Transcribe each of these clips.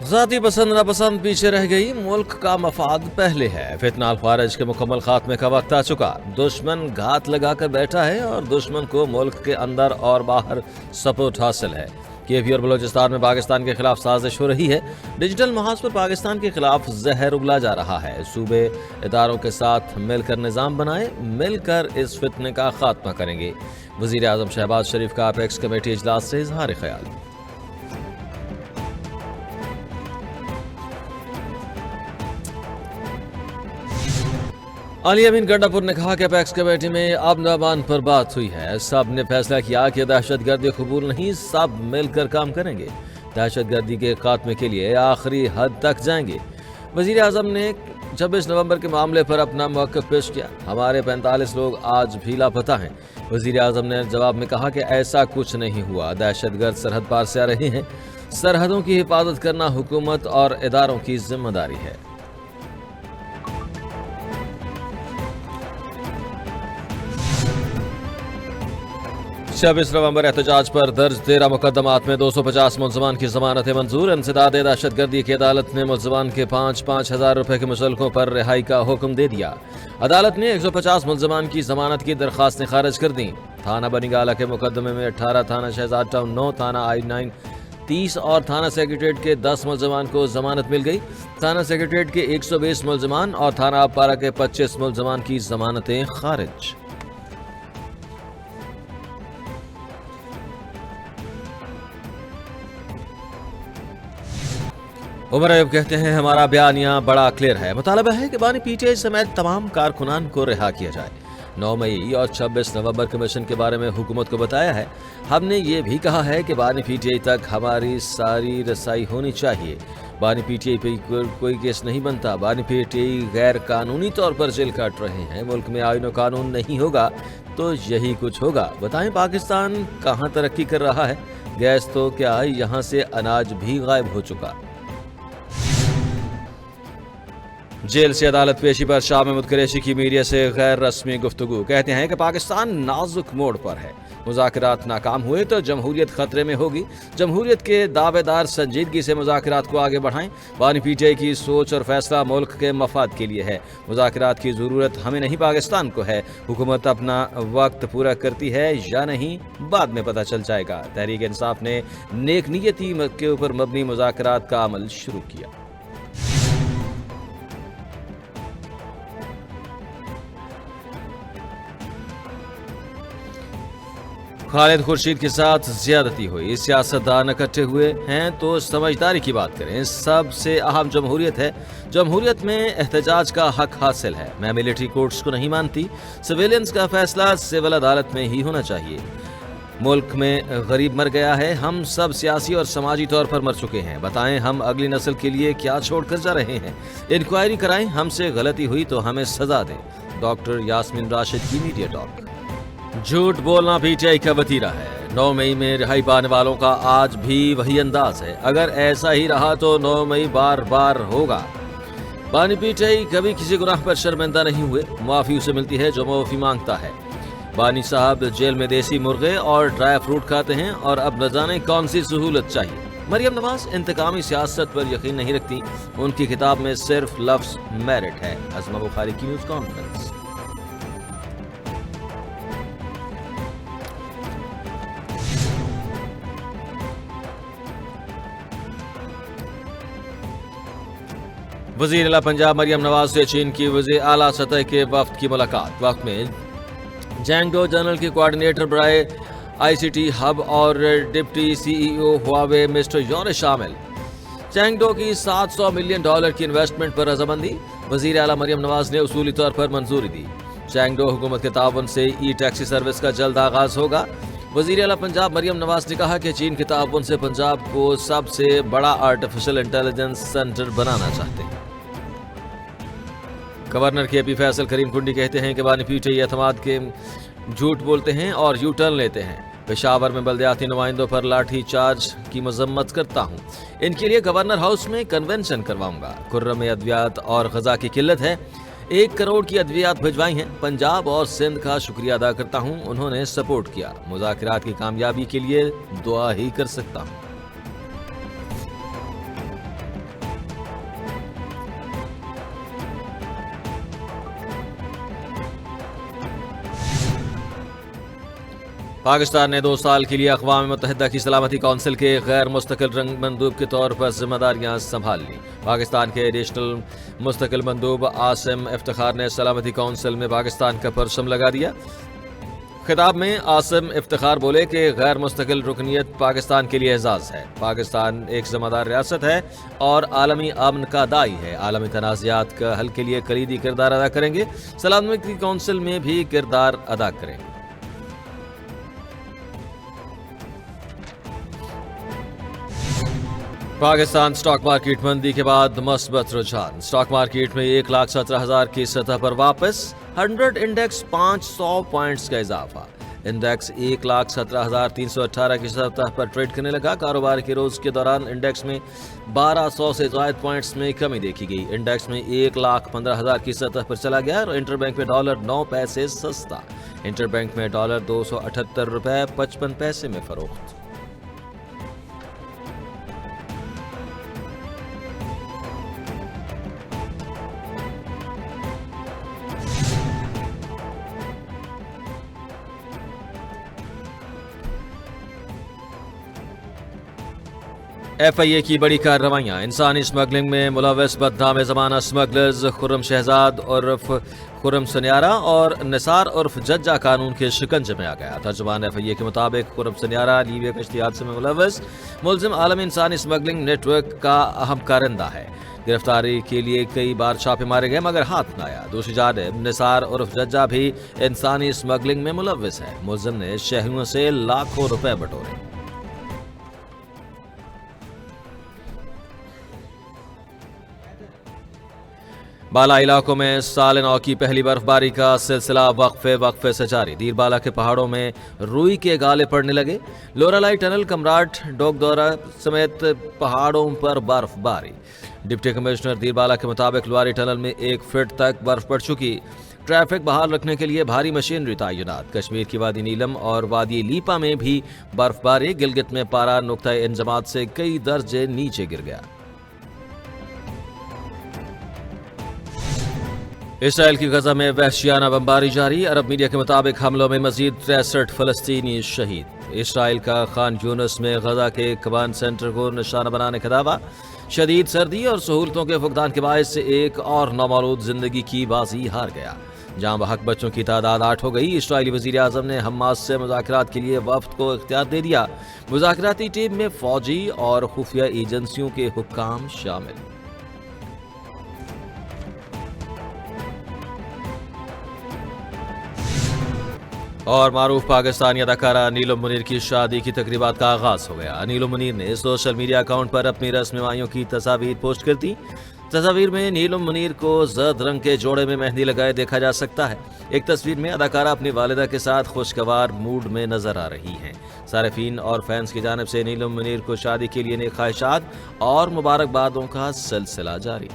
ذاتی پسند ناپسند پیچھے رہ گئی، ملک کا مفاد پہلے ہے۔ فتنہ الخوارج کے مکمل خاتمے کا وقت آ چکا۔ دشمن گھات لگا کر بیٹھا ہے اور دشمن کو ملک کے اندر اور باہر سپورٹ حاصل ہے۔ KP اور بلوچستان میں پاکستان کے خلاف سازش ہو رہی ہے۔ ڈیجیٹل محاذ پر پاکستان کے خلاف زہر اگلا جا رہا ہے۔ صوبے اداروں کے ساتھ مل کر نظام بنائے، مل کر اس فتنے کا خاتمہ کریں گے۔ وزیر اعظم شہباز شریف کا اپیکس کمیٹی اجلاس سے اظہار خیال۔ علی امین گنڈا پور نے کہا کہ اپیکس کمیٹی میں امن و امان پر بات ہوئی ہے۔ سب نے فیصلہ کیا کہ دہشت گردی قبول نہیں، سب مل کر کام کریں گے، دہشت گردی کے خاتمے کے لیے آخری حد تک جائیں گے۔ وزیر اعظم نے 26 نومبر کے معاملے پر اپنا موقف پیش کیا۔ ہمارے 45 لوگ آج بھی لاپتہ ہیں۔ وزیر اعظم نے جواب میں کہا کہ ایسا کچھ نہیں ہوا، دہشت گرد سرحد پار سے آ رہے ہیں، سرحدوں کی حفاظت کرنا حکومت اور اداروں کی ذمہ داری ہے۔ 26 نومبر احتجاج پر درج 13 مقدمات میں 250 ملزمان کی ضمانتیں منظور۔ انسداد دہشت گردی کی عدالت نے ملزمان کے 5-5 ہزار روپے کے مشترکوں پر رہائی کا حکم دے دیا۔ عدالت نے 150 ملزمان کی ضمانت کی درخواستیں خارج کر دیں۔ تھانہ بنگالہ کے مقدمے میں 18، تھانہ شہزاد ٹاؤن 9، تھانہ I-9 30 اور تھانہ سیکریٹریٹ کے 10 ملزمان کو ضمانت مل گئی۔ تھانہ سیکریٹریٹ کے 120 ملزمان اور تھانہ اپارہ کے 25 ملزمان کی ضمانتیں خارج۔ عمر ایوب کہتے ہیں ہمارا بیانیہ بڑا کلیئر ہے، مطالبہ ہے کہ بانی PTI سمیت تمام کارکنان کو رہا کیا جائے۔ 9 مئی اور 26 نومبر کمیشن کے بارے میں حکومت کو بتایا ہے۔ ہم نے یہ بھی کہا ہے کہ بانی PTI تک ہماری ساری رسائی ہونی چاہیے۔ بانی PTI پہ کوئی کیس نہیں بنتا۔ بانی PTI غیر قانونی طور پر جیل کاٹ رہے ہیں۔ ملک میں آئین و قانون نہیں ہوگا تو یہی کچھ ہوگا۔ بتائیں پاکستان کہاں ترقی کر رہا ہے؟ گیس تو کیا یہاں سے اناج بھی غائب ہو چکا۔ جیل سے عدالت پیشی پر شاہ محمود قریشی کی میڈیا سے غیر رسمی گفتگو۔ کہتے ہیں کہ پاکستان نازک موڑ پر ہے، مذاکرات ناکام ہوئے تو جمہوریت خطرے میں ہوگی۔ جمہوریت کے دعوے دار سنجیدگی سے مذاکرات کو آگے بڑھائیں۔ بانی PTI کی سوچ اور فیصلہ ملک کے مفاد کے لیے ہے۔ مذاکرات کی ضرورت ہمیں نہیں، پاکستان کو ہے۔ حکومت اپنا وقت پورا کرتی ہے یا نہیں بعد میں پتہ چل جائے گا۔ تحریک انصاف نے نیک نیتی کے اوپر مبنی مذاکرات کا عمل شروع کیا۔ خالد خورشید کے ساتھ زیادتی ہوئی، سیاستدان اکٹھے ہوئے ہیں تو سمجھداری کی بات کریں۔ سب سے اہم جمہوریت ہے، جمہوریت میں احتجاج کا حق حاصل ہے۔ میں ملٹری کورٹس کو نہیں مانتی، سویلینز کا فیصلہ سول عدالت میں ہی ہونا چاہیے۔ ملک میں غریب مر گیا ہے، ہم سب سیاسی اور سماجی طور پر مر چکے ہیں۔ بتائیں ہم اگلی نسل کے لیے کیا چھوڑ کر جا رہے ہیں؟ انکوائری کرائیں، ہم سے غلطی ہوئی تو ہمیں سزا دیں۔ ڈاکٹر یاسمین راشد کی میڈیا ٹاک۔ جھوٹ بولنا PTI کا وتیرہ ہے۔ 9 مئی میں رہائی پانے والوں کا آج بھی وہی انداز ہے۔ اگر ایسا ہی رہا تو 9 مئی بار بار ہوگا۔ بانی PTI کبھی کسی گناہ پر شرمندہ نہیں ہوئے۔ معافی اسے ملتی ہے جو معافی مانگتا ہے۔ بانی صاحب جیل میں دیسی مرغے اور ڈرائی فروٹ کھاتے ہیں اور اب نہ جانے کون سی سہولت چاہیے۔ مریم نواز انتقامی سیاست پر یقین نہیں رکھتی، ان کی کتاب میں صرف لفظ میرٹ ہے۔ عظمہ بخاری کی نیوز کانفرنس۔ وزیر اعلیٰ پنجاب مریم نواز سے چین کی وزیر اعلیٰ سطح کے وفد کی ملاقات۔ وقت میں جینگڈو جنرل کے کوارڈینیٹر برائے ICT ہب اور ڈپٹی CEO ہواوے مسٹر یون شامل۔ چینگڈو کی $700 ملین کی انویسٹمنٹ پر رضامندی، وزیر اعلیٰ مریم نواز نے اصولی طور پر منظوری دی۔ چینگڈو حکومت کے تعاون سے ٹیکسی سروس کا جلد آغاز ہوگا۔ وزیر اعلیٰ پنجاب مریم نواز نے کہا کہ چین کے تعاون سے پنجاب کو سب سے بڑا آرٹیفیشل انٹیلیجنس سینٹر بنانا چاہتے ہیں۔ گورنر KP فیصل کریم کنڈی کہتے ہیں کہ بانی PTI اعتماد کے جھوٹ بولتے ہیں اور یو ٹرن لیتے ہیں۔ پشاور میں بلدیاتی نمائندوں پر لاٹھی چارج کی مذمت کرتا ہوں، ان کے لیے گورنر ہاؤس میں کنونشن کرواؤں گا۔ کرم میں ادویات اور غذا کی قلت ہے، 1 کروڑ کی ادویات بھجوائی ہیں۔ پنجاب اور سندھ کا شکریہ ادا کرتا ہوں، انہوں نے سپورٹ کیا۔ مذاکرات کی کامیابی کے لیے دعا ہی کر سکتا ہوں۔ پاکستان نے 2 سال کے لیے اقوام متحدہ کی سلامتی کونسل کے غیر مستقل رنگ مندوب کے طور پر ذمہ داریاں سنبھال لی۔ پاکستان کے ایڈیشنل مستقل مندوب عاصم افتخار نے سلامتی کونسل میں پاکستان کا پرچم لگا دیا۔ خطاب میں عاصم افتخار بولے کہ غیر مستقل رکنیت پاکستان کے لیے اعزاز ہے۔ پاکستان ایک ذمہ دار ریاست ہے اور عالمی امن کا داعی ہے۔ عالمی تنازعات کا حل کے لیے کلیدی کردار ادا کریں گے۔ سلامتی کونسل میں بھی کردار ادا کریں گے۔ پاکستان سٹاک مارکیٹ مندی کے بعد مثبت رجحان۔ سٹاک مارکیٹ میں 1,17,000 کی سطح پر واپس 100 انڈیکس 500 پوائنٹس کا اضافہ۔ انڈیکس 1,17,318 کی سطح پر ٹریڈ کرنے لگا۔ کاروبار کے روز کے دوران انڈیکس میں 1200 سے زائد پوائنٹس میں کمی دیکھی گئی۔ انڈیکس میں 1,15,000 کی سطح پر چلا گیا اور انٹر بینک میں ڈالر 9 پیسے سستا۔ انٹر بینک میں ڈالر 278 روپے 55 پیسے میں فروخت۔ ایف آئی اے کی بڑی کارروائیاں۔ انسانی اسمگلنگ میں ملوث بدنام زمانہ اسمگلرز خرم شہزاد عرف خرم سنیارہ اور نثار عرف ججا قانون کے شکنجے میں آ گیا۔ ترجمان ایف آئی اے کے مطابق خرم سنیارہ لیبیا کشتی حادثے میں ملوث ملزم عالمی انسانی اسمگلنگ نیٹ ورک کا اہم کارندہ ہے۔ گرفتاری کے لیے کئی بار چھاپے مارے گئے مگر ہاتھ نہ آیا۔ دوسری جانب نثار عرف ججا بھی انسانی اسمگلنگ میں ملوث ہے۔ ملزم نے شہریوں سے لاکھوں روپے بٹورے۔ بالا علاقوں میں سال نو کی پہلی برف باری کا سلسلہ وقفے سے جاری۔ دیر بالا کے پہاڑوں میں روئی کے گالے پڑنے لگے۔ لورالائی ٹنل کمراٹ ڈوگ دورہ سمیت پہاڑوں پر برف باری۔ ڈپٹی کمشنر دیر بالا کے مطابق لواری ٹنل میں 1 فٹ تک برف پڑ چکی۔ ٹریفک بحال رکھنے کے لیے بھاری مشینری تعینات۔ کشمیر کی وادی نیلم اور وادی لیپا میں بھی برف باری۔ گلگت میں پارا نقطۂ انضماد سے کئی درجے نیچے گر گیا۔ اسرائیل کی غزہ میں وحشیانہ بمباری جاری۔ عرب میڈیا کے مطابق حملوں میں مزید 63 فلسطینی شہید۔ اسرائیل کا خان یونس میں غزہ کے کمانڈ سینٹر کو نشانہ بنانے کا دعویٰ۔ شدید سردی اور سہولتوں کے فقدان کے باعث سے ایک اور نومولود زندگی کی بازی ہار گیا۔ جہاں بحق بچوں کی تعداد 8 ہو گئی۔ اسرائیلی وزیر اعظم نے حماس سے مذاکرات کے لیے وفد کو اختیار دے دیا۔ مذاکراتی ٹیم میں فوجی اور خفیہ ایجنسیوں کے حکام شامل۔ اور معروف پاکستانی اداکارہ نیلم منیر کی شادی کی تقریبات کا آغاز ہو گیا۔ نیلم منیر نے سوشل میڈیا اکاؤنٹ پر اپنی رسمائیوں کی تصاویر پوسٹ کر دی۔ تصاویر میں نیلم منیر کو زرد رنگ کے جوڑے میں مہندی لگائے دیکھا جا سکتا ہے۔ ایک تصویر میں اداکارہ اپنی والدہ کے ساتھ خوشگوار موڈ میں نظر آ رہی ہیں۔ صارفین اور فینس کی جانب سے نیلم منیر کو شادی کے لیے نیک خواہشات اور مبارکبادوں کا سلسلہ جاری۔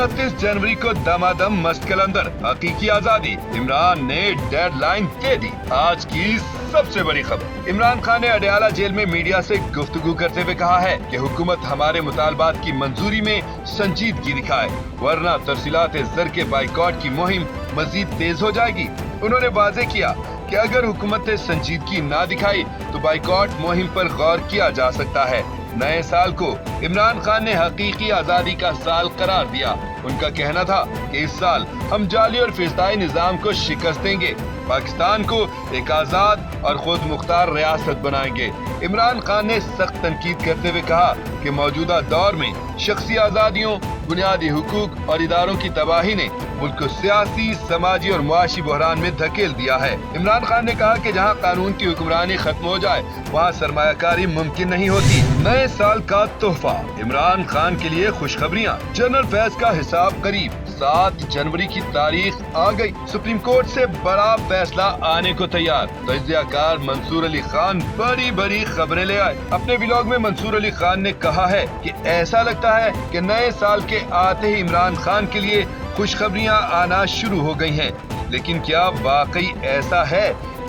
اکتیس جنوری کو دمادم مشق قلندر حقیقی آزادی۔ عمران نے ڈیڈ لائن دے دی۔ آج کی سب سے بڑی خبر، عمران خان نے اڈیالہ جیل میں میڈیا سے گفتگو کرتے ہوئے کہا ہے کہ حکومت ہمارے مطالبات کی منظوری میں سنجیدگی دکھائے ورنہ ترسیلات زر کے بائیکاٹ کی مہم مزید تیز ہو جائے گی۔ انہوں نے واضح کیا کہ اگر حکومت نے سنجیدگی نہ دکھائی تو بائیکاٹ مہم پر غور کیا جا سکتا ہے۔ نئے سال کو عمران خان نے حقیقی آزادی کا سال قرار دیا۔ ان کا کہنا تھا کہ اس سال ہم جعلی اور فضائی نظام کو شکست دیں گے، پاکستان کو ایک آزاد اور خود مختار ریاست بنائیں گے۔ عمران خان نے سخت تنقید کرتے ہوئے کہا کہ موجودہ دور میں شخصی آزادیوں، بنیادی حقوق اور اداروں کی تباہی نے ملک کو سیاسی، سماجی اور معاشی بحران میں دھکیل دیا ہے۔ عمران خان نے کہا کہ جہاں قانون کی حکمرانی ختم ہو جائے وہاں سرمایہ کاری ممکن نہیں ہوتی۔ نئے سال کا تحفہ، عمران خان کے لیے خوشخبریاں۔ جنرل فیض کا حساب قریب، 7 جنوری کی تاریخ آ گئی۔ سپریم کورٹ سے بڑا فیصلہ آنے کو تیار۔ تجزیہ کار منصور علی خان بڑی خبریں لے آئے۔ اپنے ولاگ میں منصور علی خان نے کہا ہے کہ ایسا لگتا ہے کہ نئے سال کے آتے ہی عمران خان کے لیے خوشخبریاں آنا شروع ہو گئی ہیں، لیکن کیا واقعی ایسا ہے؟